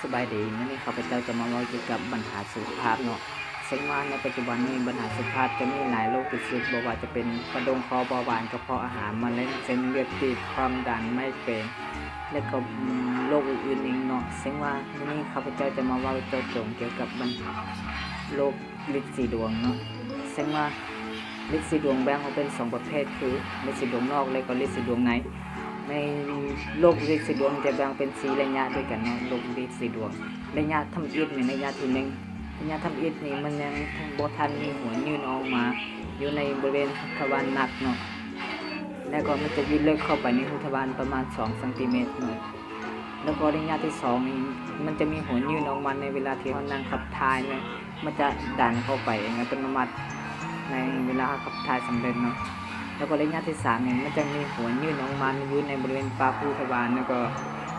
สบายดีวันนี้ข้าพเจ้าจะมาเล่าเกี่ยวกับปัญหาสุขภาพเนาะซึ่งว่าในปัจจุบันนี้ปัญหาสุขภาพจะมีหลายโรคติดเชื้อบ่ว่าจะเป็นกระดูกคอเบาหวานกระเพาะอาหารมะเร็งเส้นเลือดตีบความดันไมเกรนและก็โรคอื่นๆอีกเนาะซึ่งว่าวันนี้ข้าพเจ้าจะมาเล่าเจาะจงเกี่ยวกับโรคฤทธิ์สีดวงเนาะซึ่งว่าฤทธิ์สีดวงแบ่งออกเป็น2ประเภทคือฤทธิ์สีดวงนอกและก็ฤทธิ์สีดวงในในโรคฤทธิ์สีดวงจะแบ่งเป็น4ระยะด้วยกันเนาะโรคฤทธิ์สีดวงระยะทำอิฐในระยะที่1ระยะทำอิฐนี่มันยังบ่ทันมีหัวยื่นออกมาอยู่ในบริเวณทวารหนักเนาะแล้วก็มันจะยื่นลึกเข้าไปในหูทวารประมาณ2ซนเนาะแล้วก็ระยะที่2นี่มันจะมีหัวยื่นออกมาในเวลาที่เรานั่งขับถ่ายเนี่ยมันจะดันเข้าไปเองอัตโนมัติในเวลาขับถ่ายสำเร็จเนาะแล้วก็ระยะที่3เนี่ยมันจะมีหัวยื่นออกมาอยู่ในบริเวณปากหูทวารแล้วก็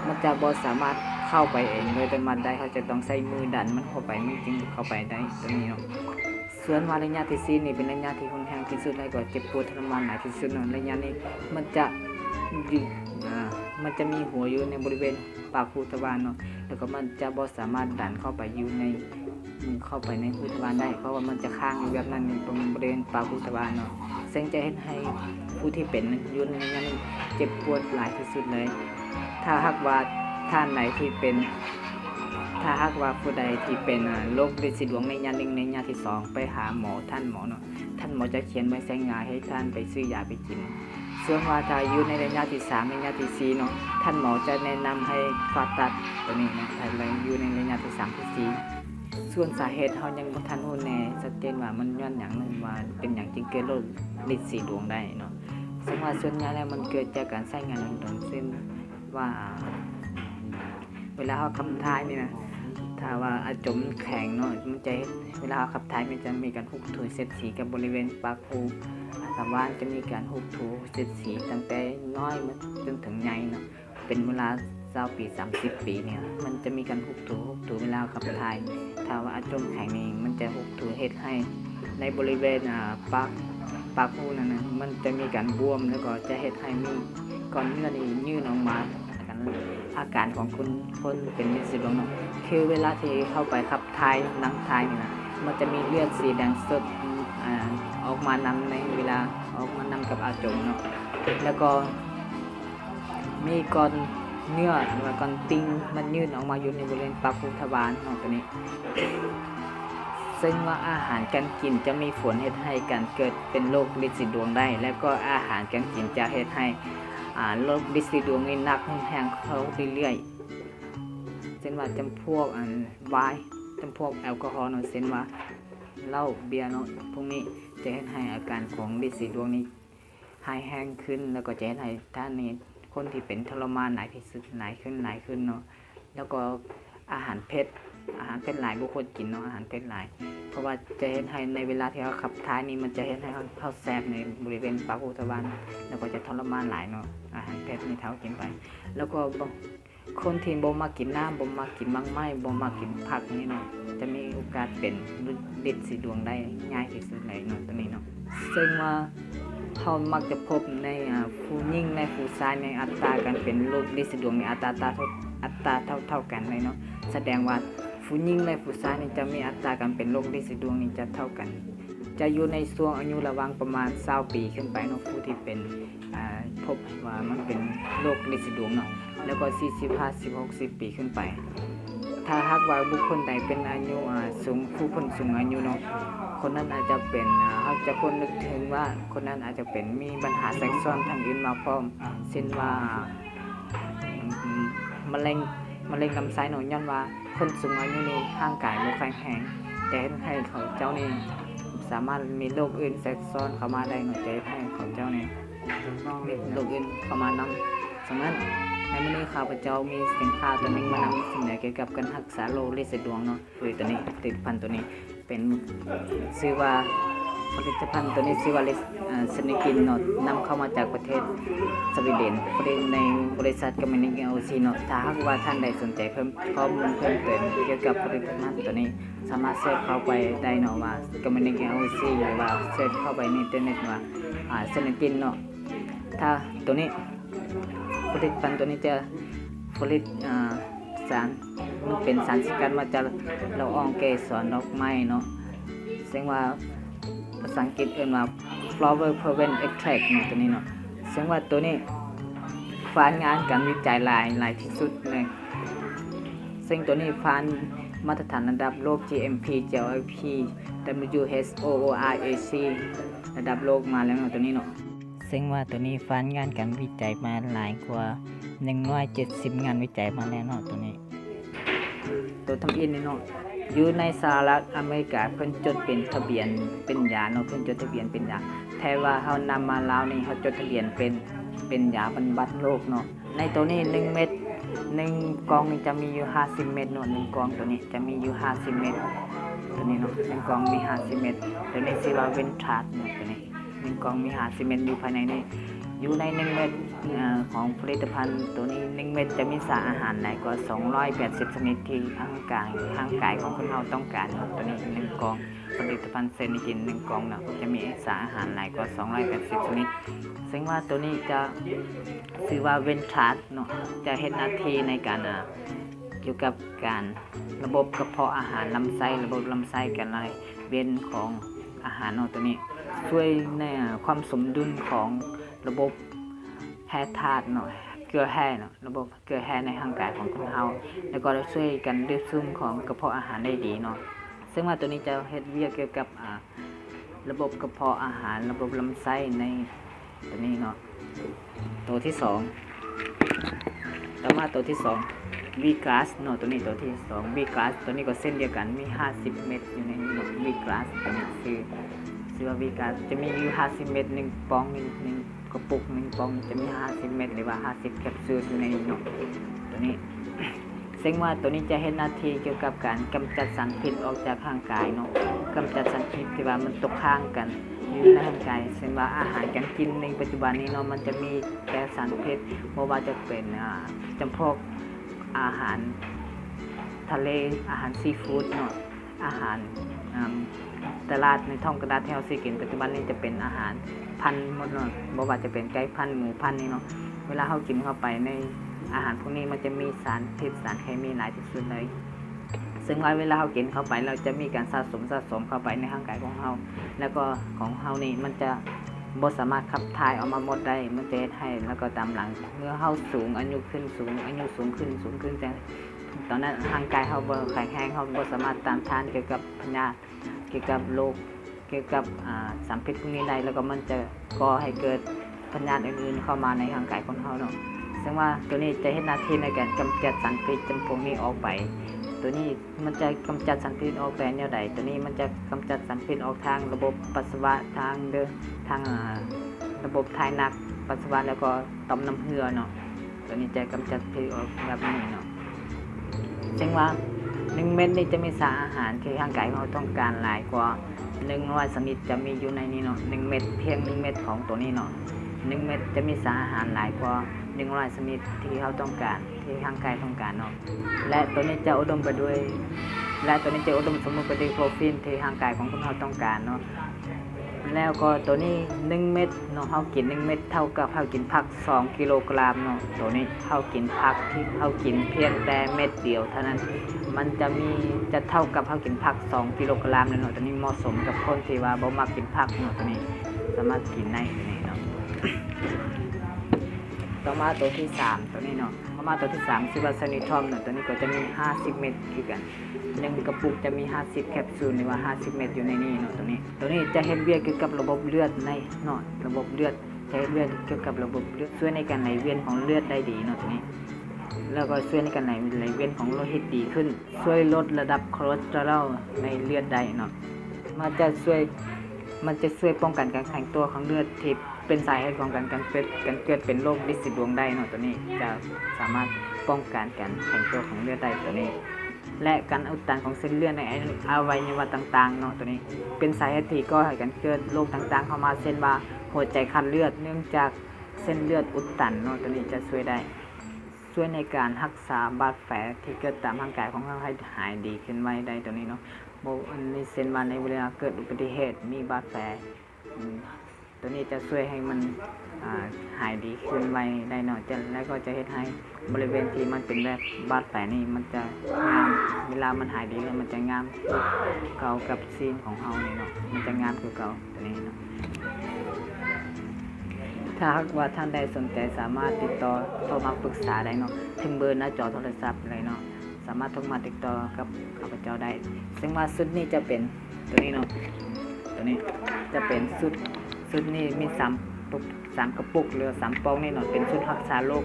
มันจะบ่สามารถเข้าไปเองโดยอัตโนมัติได้เขาจะต้องใช้มือดันมันเข้าไปมันจึงเข้าไปได้ตรงนี้เนาะส่วนว่าระยะที่4นี่เป็นระยะที่ค่อนข้างที่สุดแล้วก็เจ็บปวดทรมานหลายที่สุดเนาะระยะนี้มันจะมันจะมีหัวอยู่ในบริเวณปากหูทวารเนาะแล้วก็มันจะบ่สามารถดันเข้าไปอยู่ในหูทวารได้เพราะว่ามันจะค้างอยู่แบบนั้นตรงบริเวณปากหูทวารเนาะซึ่งจะเฮ็ดให้ผู้ที่เป็นอยู่ในนั้นเจ็บปวดหลายที่สุดเลยถ้าหากว่าท่านไหนที่เป็นถ้าหากว่าผู้ใดที่เป็นโรคฤทธิ์สีดวงในระยะ1ในระยะที่2ไปหาหมอท่านหมอเนาะท่านหมอจะเขียนไว้ใส่ยาให้ท่านไปซื้อยาไปกินส่วนว่าถ้าอยู่ในระยะที่3ในระยะที่4เนาะท่านหมอจะแนะนำให้ผ่าตัดตัวนี้นะถ้าเราอยู่ในระยะที่3ที่4ส่วนสาเหตุเฮายังบ่ทันรู้แน่ชัดเจนว่ามันย้อนหยังว่าเป็นหยังจึงเกิดโรคฤทธิ์สีดวงได้เนาะซึ่งว่าส่วนใหญ่แล้วมันเกิดจากการใช้งานต่างๆเช่นว่าเวลาเราขับถ่ายนี่นะถ้าว่าอาจมแข็งเนาะมันจะเวลาเราขับถ่ายมันจะมีการหุบถูเสร็จสีกับบริเวณปากหูทวารจะมีการหุบถูเสร็จสีตั้งแต่น้อยมาจนถึงใหญ่เนาะเป็นเวลา20ปี30ปีเนี่ยมันจะมีการหุบถูเวลาขับถ่ายถ้าว่าอาจมแข็งนี่มันจะหุบถูเฮ็ดให้ในบริเวณปากหูนั่นนะมันจะมีการบวมแล้วก็จะเฮ็ดให้มีก้อนเนื้อนี่ยื่นออกมาอาการของคนเป็นฤทธิ์สีดวงเนาะคือเวลาที่เข้าไปขับถ่ายนั่งถ่ายนี่นะมันจะมีเลือดสีแดงสดออกมานำในเวลาออกมานำกับอาจมเนาะแล้วก็มีก้อนเนื้อหรือว่าก้อนติ่งมันยื่นออกมาอยู่ในบริเวณปากหูทวารเนาะตัวนี้ซึ่งว่าอาหารการกินจะมีผลเฮ็ดให้การเกิดเป็นโรคฤทธิ์สีดวงได้แล้วก็อาหารการกินจะเฮ็ดให้โรคฤทธิ์สีดวงนี่หนักรุนแรงเข้าเรื่อยๆเช่นว่าจำพวกไวน์จำพวกแอลกอฮอล์เนาะเช่นว่าเหล้าเบียร์เนาะพวกนี้จะเฮ็ดให้อาการของฤทธิ์สีดวงนี้หายแห้งขึ้นแล้วก็จะเฮ็ดให้ท่านนี้คนที่เป็นทรมานหลายที่สุดหลายขึ้นเนาะแล้วก็อาหารเผ็ดหลายบุคคลกินเนาะอาหารเผ็ดหลายเพราะว่าจะเฮ็ดให้ในเวลาที่เราขับถ่ายนี่มันจะเฮ็ดให้เราแสบในบริเวณปากหูทวารแล้วก็จะทรมานหลายเนาะอาหารเผ็ดนี่เท่ากินไปแล้วก็คนที่บ่มากินน้ำบ่มากินมังไม้บ่มากินผักนี่เนาะจะมีโอกาสเป็นฤทธิ์สีดวงได้ง่ายที่สุดเลยเนาะตัวนี้เนาะซึ่งว่าเขามักจะพบในผู้หญิงในผู้ชายในอัตราการเป็นโรคฤทธิ์สีดวงในอัตราเท่ากันเลยเนาะแสดงว่าผู้หญิงและผู้ชายนี่จะมีอัตราการเป็นโรคฤทธิ์สีดวงนี่จะเท่ากันจะอยู่ในช่วงอายุระหว่างประมาณ20ปีขึ้นไปเนาะผู้ที่เป็นพบว่ามันเป็นโรคฤทธิ์สีดวงเนาะแล้วก็40 50 60ปีขึ้นไปถ้าหากว่าบุคคลใดเป็นอายุผู้คนสูงอายุเนาะคนนั้นอาจจะเป็นเขาจะคนนึกถึงว่าคนนั้นอาจจะเป็นมีปัญหาแทรกซ้อนทางอื่นมาพร้อมเช่นว่ามะเร็งลำไส้เนาะย้อนว่าคนสูงอายุนี่ร่างกายบ่แข็งแรงแต่ให้เขาเจ้านี่สามารถมีโรคอื่นแทรกซ้อนเข้ามาได้เนาะจะให้เขาเจ้านี่มีโรคอื่นเข้ามานำฉะนั้นในมื้อนี้ข้าพเจ้ามีสินค้าตัวนึงมานำเสนอเกี่ยวกับการรักษาโรคฤทธิ์สีดวงเนาะคือตัวนี้ผลิตภัณฑ์ตัวนี้เป็นชื่อว่าผลิตภัณฑ์ตัวนี้ชื่อว่าสเนกินเนาะนำเข้ามาจากประเทศสวีเดนผลิตในบริษัทกัมมินิกโอซีเนาะถ้าหากว่าท่านใดสนใจเพิ่มข้อมูลเพิ่มเติมเกี่ยวกับผลิตภัณฑ์ตัวนี้สามารถเสิร์ชเข้าไปได้เนาะว่ากัมมินิกโอซีหรือว่าเสิร์ชเข้าไปในอินเทอร์เน็ตว่าสเนกินเนาะถ้าตัวนี้ผลิตภัณฑ์ตัวนี้จะผลิต มันเป็นสารสกัดมาจากละอองเกสรดอกไม้เนาะซึ่งว่าภาษาอังกฤษเรียกว่า flower pollen extract เนาะตัวนี้เนาะซึ่งว่าตัวนี้ผ่านงานการวิจัยหลายที่สุดเลยซึ่งตัวนี้ผ่านมาตรฐานระดับโลก GMP GLP WHO ORAC ระดับโลกมาแล้วเนาะตัวนี้เนาะซึ่งว่าตัวนี้ผ่านงานการวิจัยมาหลายกว่า170งานวิจัยมาแล้วเนาะตัวนี้ตัวทำอินนี่เนาะอยู่ในสหรัฐอเมริกาเพิ่นจดเป็นทะเบียนเป็นยาเนาะเพิ่นจดทะเบียนเป็นยาแท้ว่าเฮานำมาลาวนี่เฮาจดทะเบียนเป็นยาบรรบัดโรคเนาะในตัวนี้1เม็ด1กล่องนี่จะมีอยู่50เม็ดเนาะ1กล่องตัวนี้จะมีอยู่50เม็ดตัวนี้เนาะ1กล่องมี50เม็ดตัวนี้ชื่อว่าเวนทรัสเนาะตัวนี้1กล่องมี50เม็ดอยู่ภายในนี้อยู่ใน1เม็ดของผลิตภัณฑ์ตัวนี้1เม็ดจะมีสารอาหารหลายกว่า280ชนิดที่ร่างกายของคนเราต้องการตัวนี้1กล่องผลิตภัณฑ์เซนิจิน1กล่องเนาะจะมีสารอาหารหลายกว่า280ชนิดซึ่งว่าตัวนี้จะชื่อว่าเวนทรัสเนาะจะเฮ็ดหน้าที่ในการเกี่ยวกับการระบบกระเพาะอาหารลำไส้ระบบลำไส้กันอะไรเวียนของอาหารเนาะตัวนี้ช่วยในความสมดุลของระบบแร่ธาตุเนาะเกลือแร่เนาะระบบเกลือแร่ในร่างกายของคนเราแล้วก็ช่วยกันดูดซึมของกระเพาะอาหารได้ดีเนาะซึ่งว่าตัวนี้จะเฮ็ดเวียกเกี่ยวกับระบบกระเพาะอาหารระบบลำไส้ในตัวนี้เนาะตัวที่2ต่อมาตัวที่2วีกลาสเนาะตัวนี้ตัวที่2วีกลาสตัวนี้ก็เส้นเดียวกันมี50เม็ดอยู่ในนี้เนาะวีกลาสตัวนี้คือว่าวีกลาสจะมีอยู่50เม็ด1ปอง1กระปุก1ปองจะมี50เม็ดหรือว่า50แคปซูลอยู่ในนี้เนาะตัวนี้ซึ่งว่าตัวนี้จะเฮ็ดหน้าที่เกี่ยวกับการกำจัดสารพิษออกจากร่างกายเนาะกำจัดสารพิษที่ว่ามันตกค้างกันอยู่ในร่างกายซึ่งว่าอาหารการกินในปัจจุบันนี้เนาะมันจะมีแต่สารพิษบ่ว่าจะเป็นจำพวกอาหารทะเลอาหารซีฟู้ดเนาะอาหารตลาดในท้องตลาดที่เราซื้อกินปัจจุบันนี้จะเป็นอาหารพันธุ์หมดเนาะบ่ว่าจะเป็นไก่พันธุ์หมูพันธุ์นี่เนาะเวลาเรากินเข้าไปในอาหารพวกนี้มันจะมีสารพิษสารเคมีหลายที่สุดเลยซึ่งเวลาเรากินเข้าไปเราจะมีการสะสมเข้าไปในร่างกายของเราแล้วก็ของเรานี่มันจะบ่สามารถขับถ่ายออกมาหมดได้มันจะเฮ็ดให้แล้วก็ตามหลังเมื่อเราสูงอายุขึ้นแต่ตอนนั้นร่างกายเราบ่แข็งแรงเราบ่สามารถต้านทานเกี่ยวกับพยาธิเกี่ยวกับโรคเกี่ยวกับสารพิษพวกนี้ได้แล้วก็มันจะก่อให้เกิดพยาธิอื่นๆเข้ามาในร่างกายของเราเนาะซึ่งว่าตัวนี้จะเฮ็ดหน้าที่ในการกำจัดสารพิษจำพวกนี้ออกไปตัวนี้มันจะกำจัดสารพิษออกไปแนวใดตัวนี้มันจะกำจัดสารพิษออกทางระบบปัสสาวะทางระบบถ่ายหนักปัสสาวะแล้วก็ต่อมน้ำเหือเนาะตัวนี้จะกำจัดพิษออกแบบนี้เนาะซึ่งว่า1เม็ดนี่จะมีสารอาหารที่ร่างกายเราต้องการหลายกว่า100ชนิดจะมีอยู่ในนี้เนาะ1เม็ดเพียง1เม็ดของตัวนี้เนาะ1เม็ดจะมีสารอาหารหลายกว่า100ชนิดที่เราต้องการที่ร่างกายต้องการเนาะและตัวนี้จะอุดมไปด้วยสมบูรณ์ไปด้วยโปรตีนที่ร่างกายของคนเราต้องการเนาะแล้วก็ตัวนี้1เม็ดเนาะเรากิน1เม็ดเท่ากับเรากินผัก2กิโลกรัมเนาะตัวนี้เรากินผักที่เรากินเพียงแต่เม็ดเดียวเท่านั้นมันจะเท่ากับเรากินผัก2กิโลกรัมเลยเนาะตัวนี้เหมาะสมกับคนที่ว่าบ่มักกินผักเนาะตัวนี้สามารถกินได้ตัวนี้เนาะต่อมาตัวที่3ตัวนี้เนาะตัวที่3ชื่อว่าซานิทอมเนาะตัวนี้ก็จะมี50เม็ดคือกัน1กระปุกจะมี50แคปซูลหรือว่า50เม็ดอยู่ในนี้เนาะตัวนี้จะเฮ็ดเวียกเกี่ยวกับระบบเลือดในเนาะระบบเลือดจะเฮ็ดเวียกเกี่ยวกับระบบเลือดช่วยในการไหลเวียนของเลือดได้ดีเนาะตัวนี้แล้วก็ช่วยในการไหลเวียนของโลหิตดีขึ้นช่วยลดระดับคอเลสเตอรอลในเลือดได้เนาะมันจะช่วยป้องกันการแข็งตัวของเลือดที่เป็นสาเหตุของการเกิดเป็นโรคลินสีดวงได้เนาะตัวนี้จะสามารถป้องกันการแข็งตัวของเลือดได้ตัวนี้และการอุดตันของเส้นเลือดในอวัยวะต่างๆเนาะตัวนี้เป็นสาเหตุที่ก่อให้การเกิดโรคต่างๆเข้ามาเช่นว่าหัวใจขาดเลือดเนื่องจากเส้นเลือดอุดตันเนาะตัวนี้จะช่วยในการรักษาบาดแผลที่เกิดตามร่างกายของเราให้หายดีขึ้นไว้ได้ตัวนี้เนาะในเช่นว่าในเวลาเกิดอุบัติเหตุมีบาดแผลตัวนี้จะช่วยให้มัน หายดีขึ้นไวได้เนาะแล้วก็จะเฮ็ดให้บริเวณที่มันเป็นแบบบาดแผลนี่มันจะงามเวลามันหายดีแล้วมันจะงามเก่ากับซีนของเฮานี่เนาะมันจะงามคือเก่าตัวนี้เนาะถ้าหากว่าท่านใดสนใจสามารถติดต่อโทรมาปรึกษาได้เนาะถึงเบอร์หน้าจอโทรศัพท์เลยเนาะสามารถโทรมาติดต่อกับข้าพเจ้าได้ซึ่งว่าชุดนี้จะเป็นตัวนี้เนาะตัวนี้จะเป็นชุดนี้มี3กระปุกหรือ3ปองนี่เนาะเป็นชุดรักษาโรค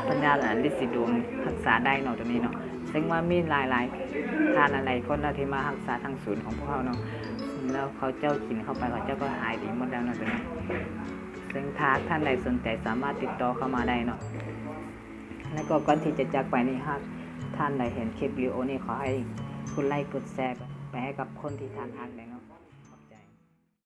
ปัญญาลินสีดวงรักษาได้เนาะตัวนี้เนาะซึ่งว่ามีหลายทานอะไรคนที่มารักษาทางศูนย์ของพวกเราเนาะแล้วเขาเจ้ากินเข้าไปเขาเจ้าก็หายดีหมดแล้วเนาะตัวนี้ซึ่งถ้าท่านใดสนใจสามารถติดต่อเข้ามาได้เนาะแล้วก็ก่อนที่จะจากไปนี่หากท่านใดเห็นคลิปวิดีโอนี้ขอให้กดไลค์กดแชร์ไปให้กับคนที่ทานทางได้